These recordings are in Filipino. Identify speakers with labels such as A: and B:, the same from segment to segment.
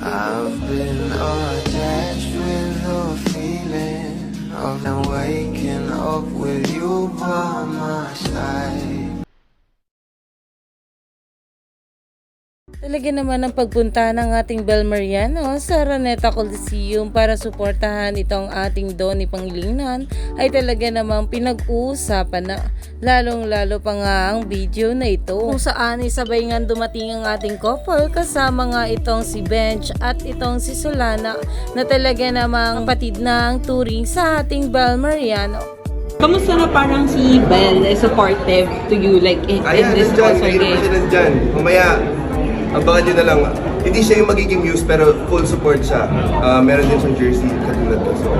A: I've been attached with the feeling of now waking up with you by my side.
B: Talaga naman ang pagpunta ng ating Bel Mariano sa Araneta Coliseum para suportahan itong ating Donnie Pangilinan ay talaga namang pinag-uusapan na, lalong-lalo pa nga ang video na ito kung saan isabay nga dumating ang ating couple kasama nga itong si Bench at itong si Solana na talaga namang kapatid na ang turing sa ating Bel Mariano.
C: Kamusta na parang si Belle is supportive to you like in this sponsor game?
D: Siya nandyan. Mamaya, abangan nyo na lang. Hindi siya yung magiging muse pero full support siya. Meron din siyang jersey katulad ko. So,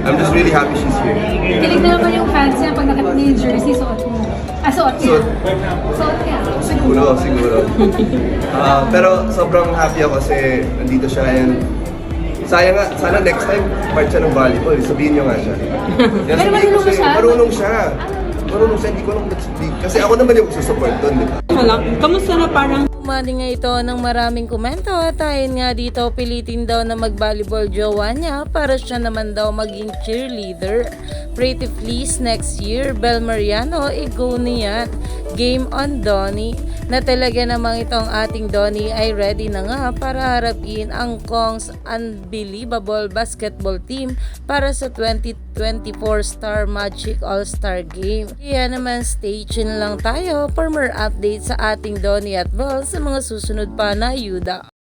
D: I'm just really happy she's here.
E: Kilig na naman yung fans niya pag nakita niya yung jersey, suot mo. Suot niya. Suot niya.
D: Siguro. Pero sobrang happy ako kasi nandito siya and sayang nga, sana next time part siya ng volleyball. Sabihin niyo nga siya.
E: Pero marunong siya?
D: Marunong siya, hindi ko lang nag-speak. Kasi ako naman yung magsusupport doon, di ba?
C: Kamusta na parang
B: Umani nga ito ng maraming komento at ayon nga dito pilitin daw na mag-volleyball jowa niya para siya naman daw maging cheerleader. Pretty please next year, Bel Mariano, i-go niyan. Game on Donnie. Na talaga namang itong ating Donnie ay ready na nga para harapin ang Kong's unbelievable basketball team para sa 2024 Star Magic All-Star Game. Kaya naman stay tuned lang tayo for more updates sa ating Donnie at Bel sa mga susunod pa na ayuda.